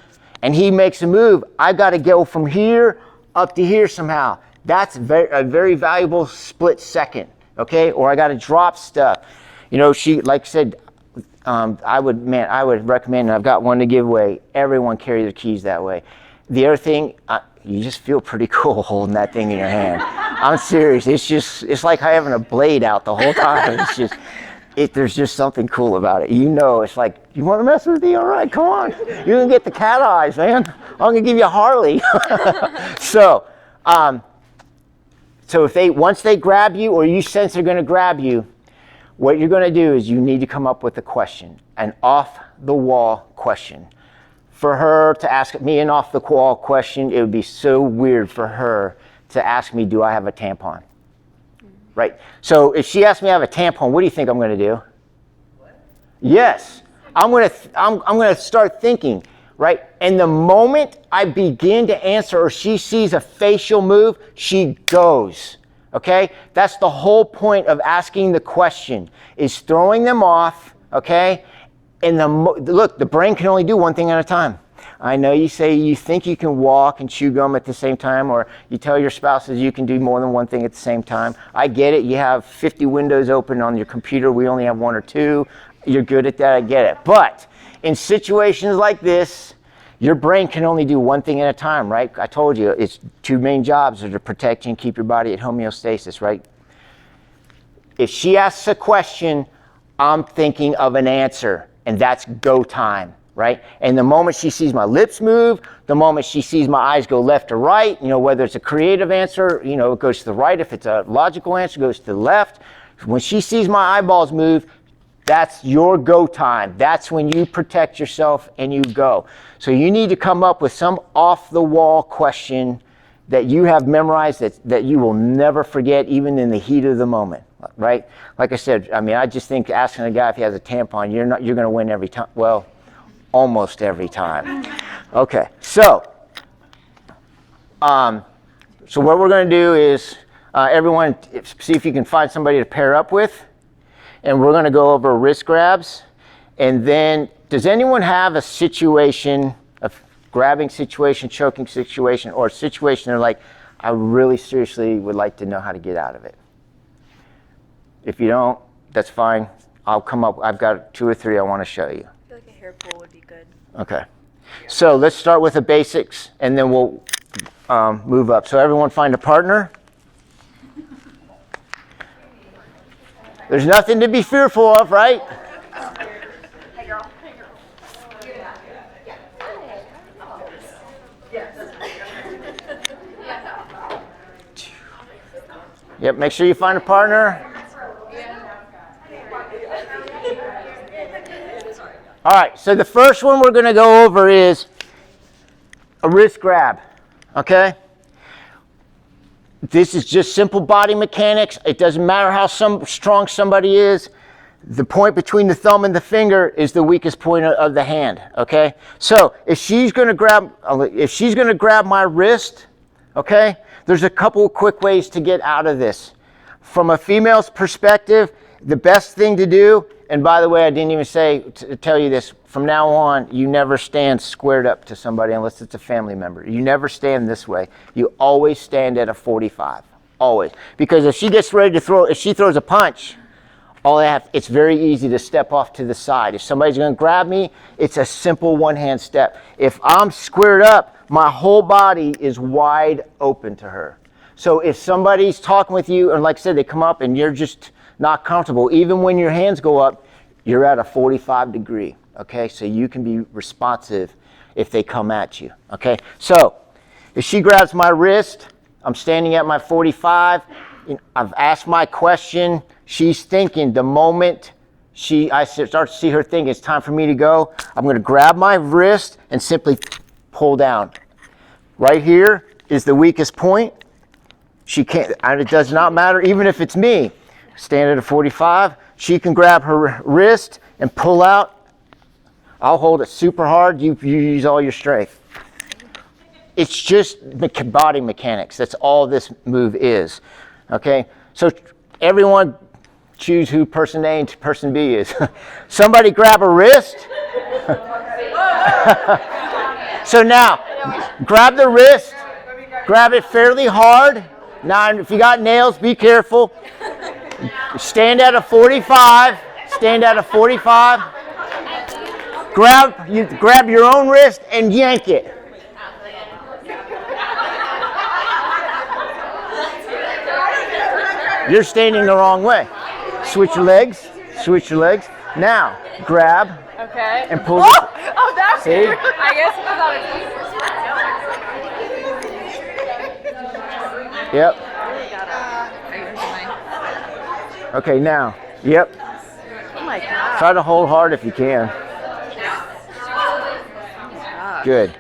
and he makes a move, I got to go from here up to here somehow. That's a very valuable split second, okay? Or I got to drop stuff. You know, she, like I said, I would recommend, and I've got one to give away, everyone carry their keys that way. The other thing, you just feel pretty cool holding that thing in your hand. I'm serious. It's like having a blade out the whole time. There's just something cool about it. You know, it's like, you want to mess with me? All right, come on. You're going to get the cat eyes, man. I'm going to give you a Harley. So once they grab you or you sense they're going to grab you, what you're going to do is you need to come up with a question, an off-the-wall question. For her to ask me an off-the-wall question, it would be so weird for her to ask me, do I have a tampon? Right? So if she asks me, I have a tampon, what do you think I'm going to do? What? Yes. I'm going to start thinking, right? And the moment I begin to answer or she sees a facial move, she goes. Okay? That's the whole point of asking the question, is throwing them off, okay? And look, the brain can only do one thing at a time. I know you say you think you can walk and chew gum at the same time, or you tell your spouses you can do more than one thing at the same time. I get it. You have 50 windows open on your computer. We only have 1 or 2. You're good at that. I get it. But in situations like this, your brain can only do one thing at a time, right? I told you, its 2 main jobs are to protect you and keep your body at homeostasis, right? If she asks a question, I'm thinking of an answer. And that's go time, right? And the moment she sees my lips move, the moment she sees my eyes go left or right, you know, whether it's a creative answer, you know, it goes to the right. If it's a logical answer, it goes to the left. When she sees my eyeballs move, that's your go time. That's when you protect yourself and you go. So you need to come up with some off-the-wall question that you have memorized that you will never forget, even in the heat of the moment, right? Like I said, I mean, I just think asking a guy if he has a tampon, you're going to win every time. Well, almost every time. Okay, so what we're going to do is everyone see if you can find somebody to pair up with, and we're going to go over wrist grabs. And then, does anyone have a situation, a grabbing situation, choking situation, or a situation they're like, I really seriously would like to know how to get out of it? If you don't, that's fine. I'll come up. I've got 2 or 3 I want to show you. I feel like a hair pull would be good. Okay. So let's start with the basics, and then we'll move up. So everyone find a partner. There's nothing to be fearful of, right? Hey, girl. Yep, make sure you find a partner. All right, so the first one we're going to go over is a wrist grab, okay? This is just simple body mechanics. It doesn't matter how strong somebody is. The point between the thumb and the finger is the weakest point of the hand, okay? So if she's going to grab my wrist, okay, there's a couple of quick ways to get out of this. From a female's perspective, the best thing to do, and by the way, I didn't even tell you this, from now on, you never stand squared up to somebody unless it's a family member. You never stand this way. You always stand at a 45, always. Because if she gets ready to throw, if she throws a punch, it's very easy to step off to the side. If somebody's going to grab me, it's a simple one-hand step. If I'm squared up, my whole body is wide open to her. So if somebody's talking with you, and like I said, they come up and you're just not comfortable, even when your hands go up, you're at a 45 degree, okay? So you can be responsive if they come at you, okay? So if she grabs my wrist, I'm standing at my 45, I've asked my question, she's thinking. The moment I start to see her think it's time for me to go, I'm going to grab my wrist and simply pull down. Right here is the weakest point. She can't, and it does not matter, even if it's me. Stand at a 45, she can grab her wrist and pull out. I'll hold it super hard, you use all your strength. It's just body mechanics. That's all this move is. Okay, so everyone choose who person A and person B is. Somebody grab a wrist. So now, grab the wrist, grab it fairly hard. Now, if you got nails, be careful. Stand at a 45. Stand at a 45. Grab your own wrist and yank it. You're standing the wrong way. Switch your legs. Switch your legs. Now, grab Okay. and pull. Oh, that's See? I guess it's Yep. Okay, now. Yep. Oh my God. Try to hold hard if you can. Good.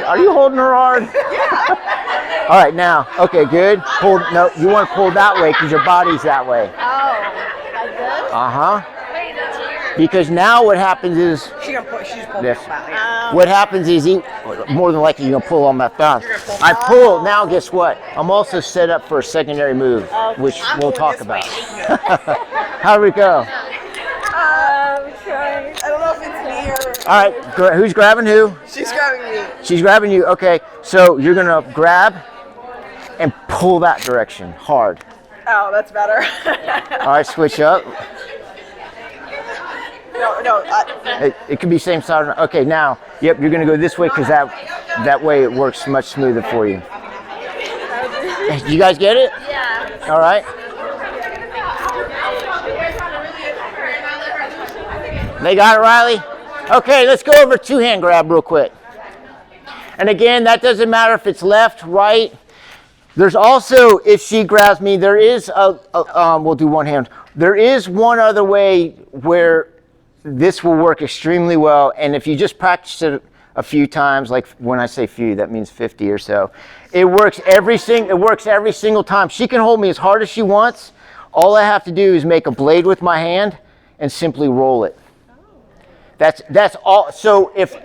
Are you holding her hard? All right, now. Okay, good. Pull. No, you want to pull that way because your body's that way. Oh, like this? Uh-huh. Because now what happens is She's pulling this. back. What happens is more than likely you're gonna pull on my thumb. I pull. Now guess what? I'm also set up for a secondary move, which we'll talk about. How do we go? Trying. I don't know if it's me or All right. Who's grabbing who? she's grabbing me. She's grabbing you. Okay. So you're gonna grab and pull that direction hard. Oh, that's better. All right. Switch up. no. It could be same side. Okay. Now. Yep. You're gonna go this way because that way it works much smoother for you. You guys get it? Yeah. All right. They got it, Riley? Okay, let's go over two-hand grab real quick. And again, that doesn't matter if it's left, right. There's also, if she grabs me, there is we'll do one hand. There is one other way where this will work extremely well. And if you just practice it a few times, like when I say few, that means 50 or so. It works every single time. She can hold me as hard as she wants. All I have to do is make a blade with my hand and simply roll it. That's all. So if,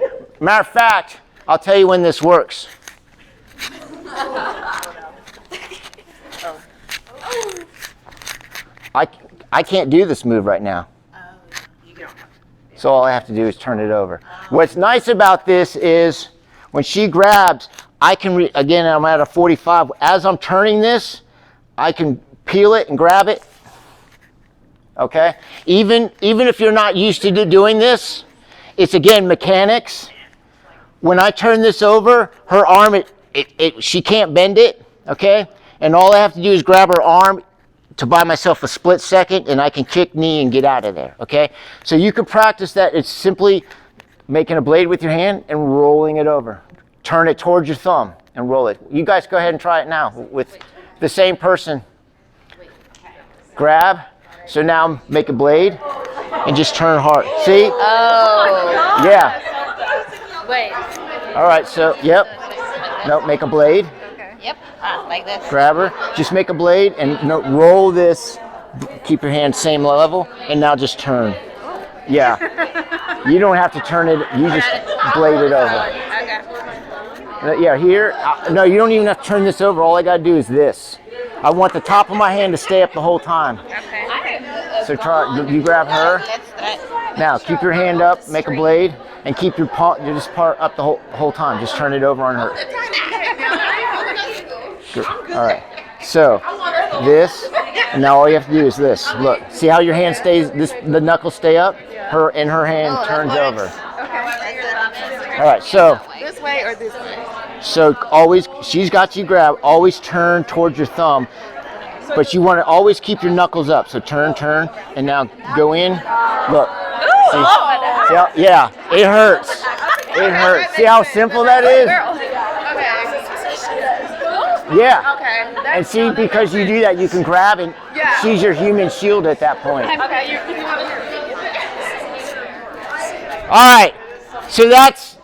matter of fact, I'll tell you when this works. I can't do this move right now. So all I have to do is turn it over. What's nice about this is when she grabs, I can, again, I'm at a 45. As I'm turning this, I can peel it and grab it. Okay? Even if you're not used to doing this, it's again mechanics. When I turn this over, her arm, she can't bend it, okay? And all I have to do is grab her arm to buy myself a split second, and I can kick knee and get out of there, okay? So you can practice that. It's simply making a blade with your hand and rolling it over. Turn it towards your thumb and roll it. You guys go ahead and try it now with the same person. Grab. So now make a blade and just turn hard. See? Oh. Yeah. Wait. All right, so, yep. Nope, make a blade. Yep. Like this. Grab her. Just make a blade and roll this. Keep your hand same level. And now just turn. Yeah. You don't have to turn it. You just blade it over. Okay. Yeah, here. No, you don't even have to turn this over. All I got to do is this. I want the top of my hand to stay up the whole time. Okay. So you grab her. Now keep your hand up, make a blade, and keep your just part up the whole time. Just turn it over on her. Good. All right. So this. Now all you have to do is this. Look. See how your hand stays? The knuckles stay up. Her hand turns over. All right. So. This way or this way? So always, she's got you grab. Always turn towards your thumb. But you want to always keep your knuckles up. So turn, and now go in. Look. See how, yeah, it hurts. It hurts. See how simple that is? Yeah. Okay. And see, because you do that, you can grab and she's your human shield at that point. Okay. All right. So that's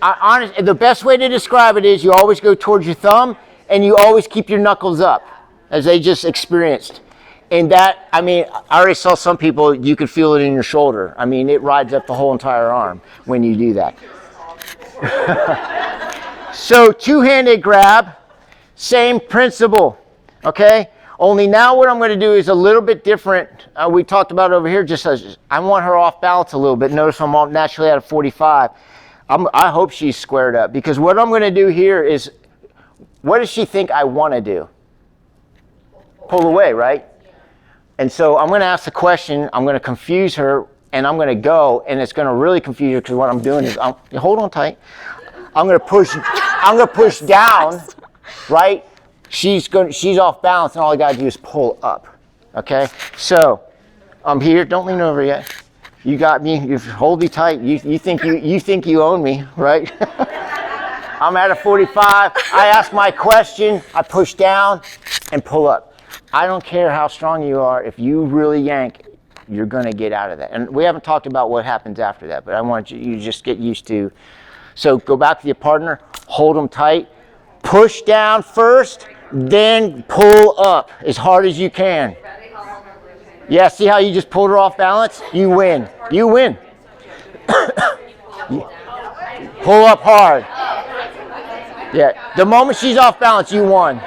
honest. The best way to describe it is you always go towards your thumb and you always keep your knuckles up, as they just experienced. And that, I mean, I already saw some people, you could feel it in your shoulder. I mean, it rides up the whole entire arm when you do that. So two-handed grab, same principle, okay? Only now what I'm going to do is a little bit different. We talked about it over here, just as I want her off balance a little bit. Notice I'm all naturally at a 45. I hope she's squared up, because what I'm going to do here is, what does she think I want to do? Pull away, right? And so I'm going to ask the question, I'm going to confuse her, and I'm going to go, and it's going to really confuse her, because what I'm doing is, hold on tight. I'm going to push down, right? She's off balance, and all I got to do is pull up. Okay? So I'm here. Don't lean over yet. You got me. You hold me tight. You think you own me, right? I'm at a 45. I ask my question. I push down and pull up. I don't care how strong you are. If you really yank, you're going to get out of that. And we haven't talked about what happens after that, but I want you to just get used to. So go back to your partner. Hold them tight. Push down first, then pull up as hard as you can. Yeah, see how you just pulled her off balance? You win. You win. Pull up hard. Yeah, the moment she's off balance, you won.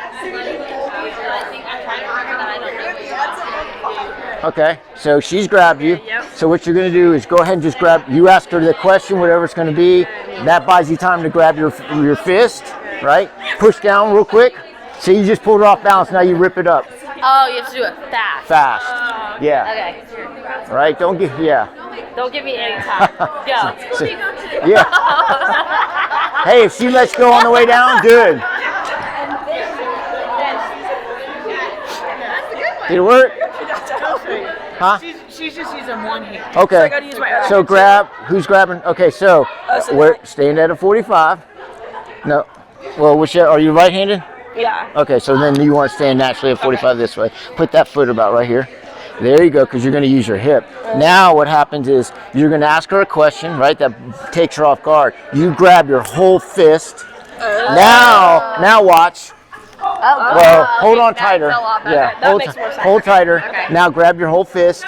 Okay, so she's grabbed you. So what you're going to do is go ahead and just grab, you ask her the question, whatever it's going to be. That buys you time to grab your fist, right? Push down real quick. So you just pulled her off balance, now you rip it up. Oh, you have to do it fast. Fast. Yeah. Okay. Right, don't give, yeah. Don't give me any time. Go. So, yeah. Hey, if she lets go on the way down, good. Did it work? Huh? She's just using one hand. Okay. So I gotta use my other So hand. grab, who's grabbing? Okay, so we're staying at a 45. No. Well, are you right-handed? Yeah. Okay, so then you want to stand naturally at 45 this way. Put that foot about right here. There you go, because you're going to use your hip. Now what happens is you're going to ask her a question, right, that takes her off guard. You grab your whole fist. Now watch. Well, hold on tighter. Yeah, hold tighter. Okay. Now grab your whole fist.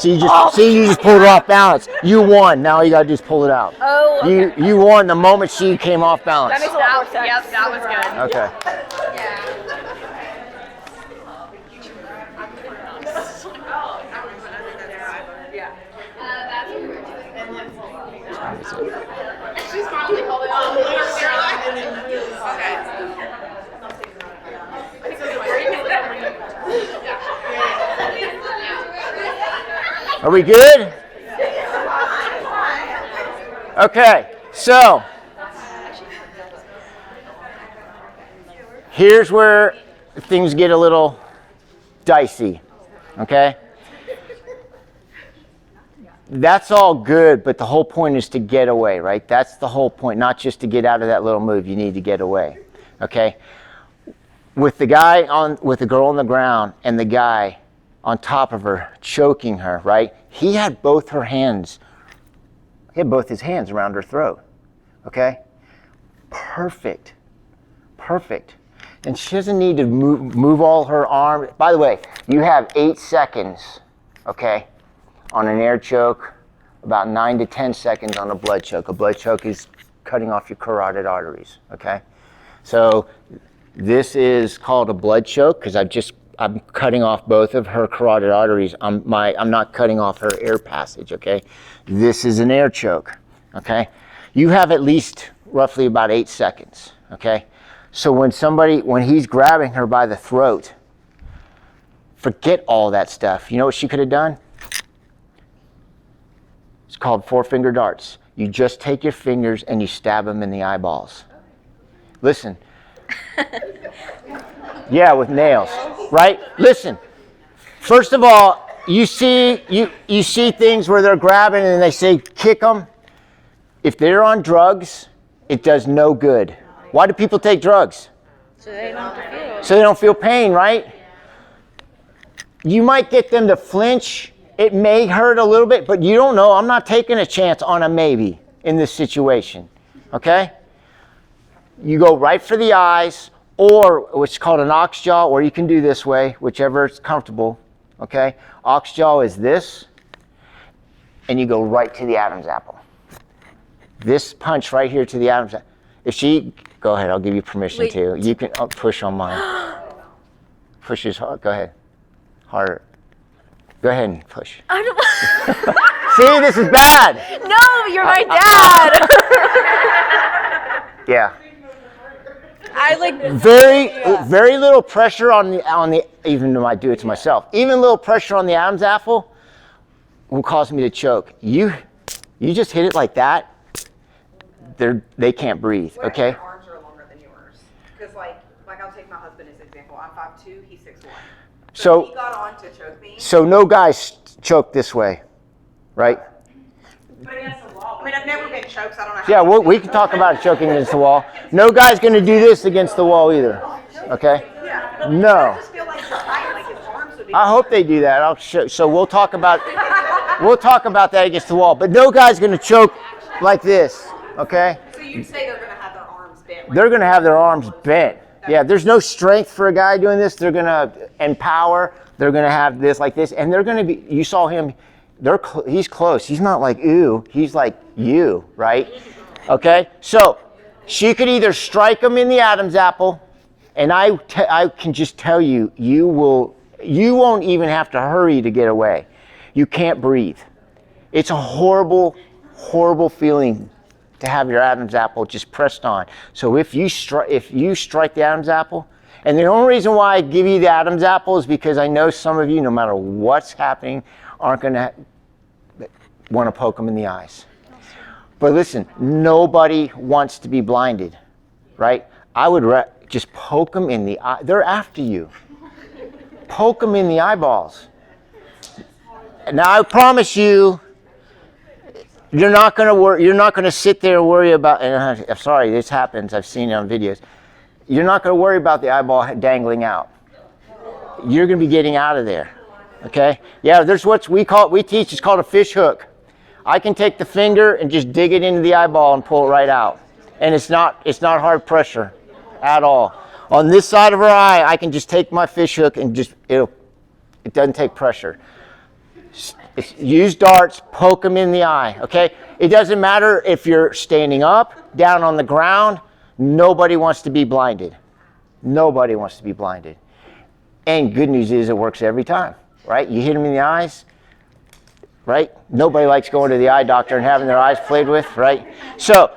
You just pulled her off balance. You won. Now all you got to do is pull it out. Oh, okay. You won the moment she came off balance. That makes a lot more sense. Yep, that was good. Okay. She's finally holding on. Are we good? Okay, so here's where things get a little dicey, okay? That's all good, but the whole point is to get away, right? That's the whole point, not just to get out of that little move. You need to get away, okay? With the girl on the ground and the guy on top of her, choking her, right? He had both his hands around her throat, okay? Perfect. And she doesn't need to move all her arms. By the way, you have 8 seconds, okay, on an air choke, about 9 to 10 seconds on a blood choke. A blood choke is cutting off your carotid arteries, okay? So this is called a blood choke because I'm cutting off both of her carotid arteries. I'm not cutting off her air passage, okay? This is an air choke, okay? You have at least roughly about 8 seconds, okay? So when he's grabbing her by the throat, forget all that stuff. You know what she could have done? It's called 4-finger darts. You just take your fingers and you stab them in the eyeballs. Listen. Yeah, with nails, right? Listen. First of all, you see things where they're grabbing and they say kick them. If they're on drugs, it does no good. Why do people take drugs? So they don't feel pain, right? You might get them to flinch. It may hurt a little bit, but you don't know. I'm not taking a chance on a maybe in this situation, okay? You go right for the eyes, or what's called an ox jaw, or you can do this way, whichever is comfortable, okay? Ox jaw is this, and you go right to the Adam's apple. This punch right here to the Adam's apple. Go ahead, I'll give you permission to. You can push on mine. Push as hard. Go ahead. Harder. Go ahead and push. I don't. See, this is bad. No, you're my dad. Yeah. I like. Very little pressure on the. Even though I do it to myself, even little pressure on the Adam's apple will cause me to choke. You just hit it like that. They can't breathe. What if Okay. your arms are longer than yours? Because like I'll take my husband as an example. I'm 5'2", he's 6'1". So he got on to choke me. so no guys choke this way, right? But against the wall. I mean, I've never been choked, so I don't know how Yeah, to we can talk about choking against the wall. No guy's going to do this against the wall either. Okay? I No. just feel like you're tight, like his arms would be. I hope they do that. I'll show. So we'll talk about that against the wall. But no guy's going to choke like this. Okay? So you'd say they're going to have their arms bent. Like They're going to have their arms bent. Yeah, there's no strength for a guy doing this. They're going to empower. They're going to have this like this, and they're going to be. You saw him. He's close. He's not like ooh. He's like you, right? Okay. So she could either strike him in the Adam's apple, and I can just tell you, you won't even have to hurry to get away. You can't breathe. It's a horrible, horrible feeling to have your Adam's apple just pressed on. So if you strike the Adam's apple, and the only reason why I give you the Adam's apple is because I know some of you, no matter what's happening, aren't going to want to poke them in the eyes. But listen, nobody wants to be blinded, right? I would just poke them in the eye. They're after you. Poke them in the eyeballs. Now I promise you, you're not going to worry. You're not going to sit there and worry about. And I'm sorry, this happens. I've seen it on videos. You're not going to worry about the eyeball dangling out. You're going to be getting out of there. Okay? Yeah, there's what we teach. It's called a fish hook. I can take the finger and just dig it into the eyeball and pull it right out, and it's not hard pressure at all. On this side of her eye, I can just take my fish hook and it doesn't take pressure. Use darts, poke them in the eye, okay? It doesn't matter if you're standing up, down on the ground. Nobody wants to be blinded. Nobody wants to be blinded. And good news is it works every time, right? You hit them in the eyes, right? Nobody likes going to the eye doctor and having their eyes played with, right? So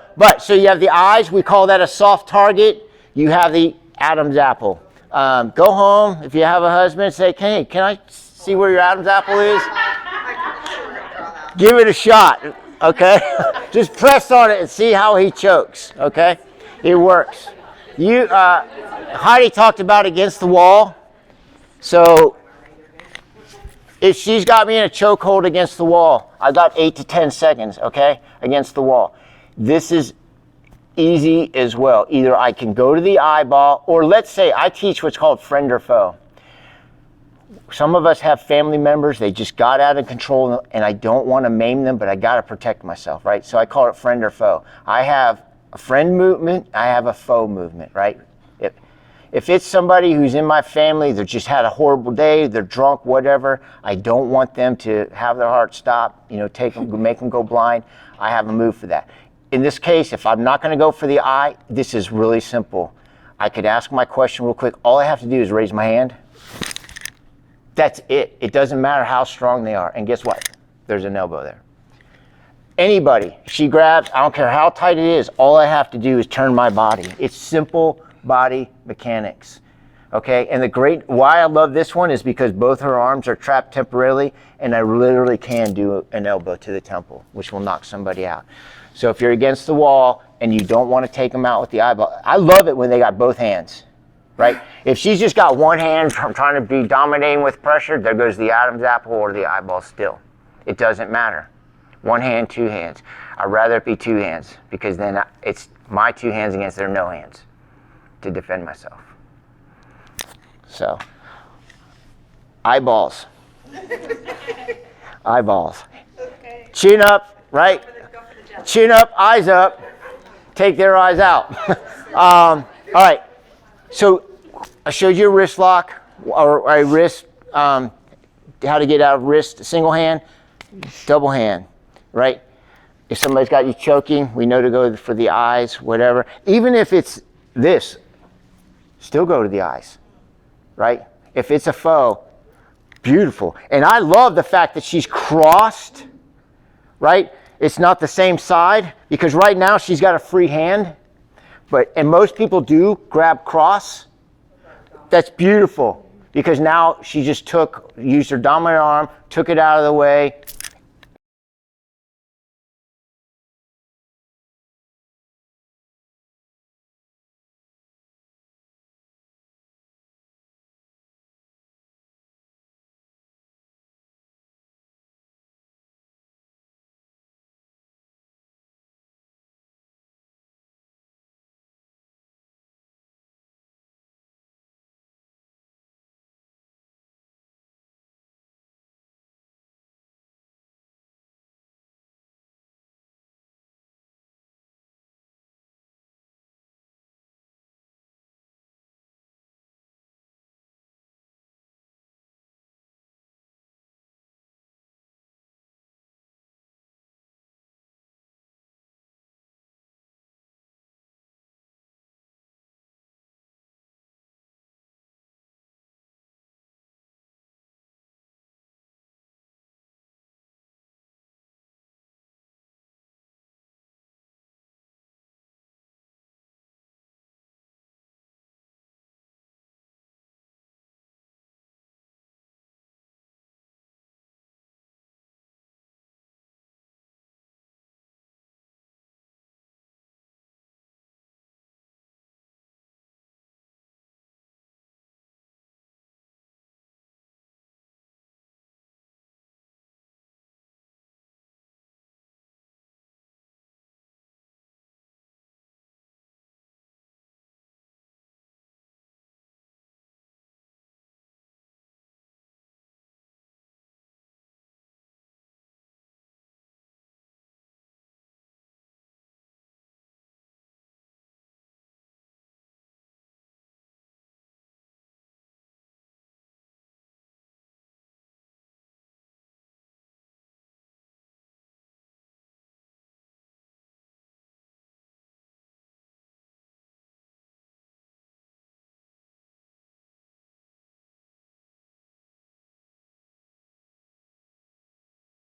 you have the eyes. We call that a soft target. You have the Adam's apple. Go home. If you have a husband, say, hey, can I see where your Adam's apple is? Give it a shot, okay? Just press on it and see how he chokes, okay? It works. Heidi talked about against the wall. So if she's got me in a chokehold against the wall, I got 8 to 10 seconds, okay, against the wall. This is easy as well. Either I can go to the eyeball, or let's say I teach what's called friend or foe. Some of us have family members, they just got out of control, and I don't want to maim them, but I got to protect myself, right? So I call it friend or foe. I have a friend movement, I have a foe movement, right? If it's somebody who's in my family, they just had a horrible day, they're drunk, whatever, I don't want them to have their heart stop, make them go blind. I have a move for that. In this case, if I'm not going to go for the eye, this is really simple. I could ask my question real quick. All I have to do is raise my hand. That's it. It doesn't matter how strong they are. And guess what? There's an elbow there. Anybody, she grabs, I don't care how tight it is, all I have to do is turn my body. It's simple body mechanics. Okay? And why I love this one is because both her arms are trapped temporarily, and I literally can do an elbow to the temple, which will knock somebody out. So if you're against the wall and you don't want to take them out with the eyeball, I love it when they got both hands. Right? If she's just got one hand from trying to be dominating with pressure, there goes the Adam's apple or the eyeball still. It doesn't matter. One hand, two hands. I'd rather it be two hands, because then it's my two hands against their no hands to defend myself. So, eyeballs. Eyeballs. Okay. Chin up, right? Chin up, eyes up. Take their eyes out. All right. So I showed you a wrist lock, or a wrist, how to get out of wrist, single hand, double hand, right? If somebody's got you choking, we know to go for the eyes, whatever. Even if it's this, still go to the eyes, right? If it's a faux, beautiful. And I love the fact that she's crossed, right? It's not the same side, because right now she's got a free hand, and most people do grab cross. That's beautiful, because now she just used her dominant arm, took it out of the way,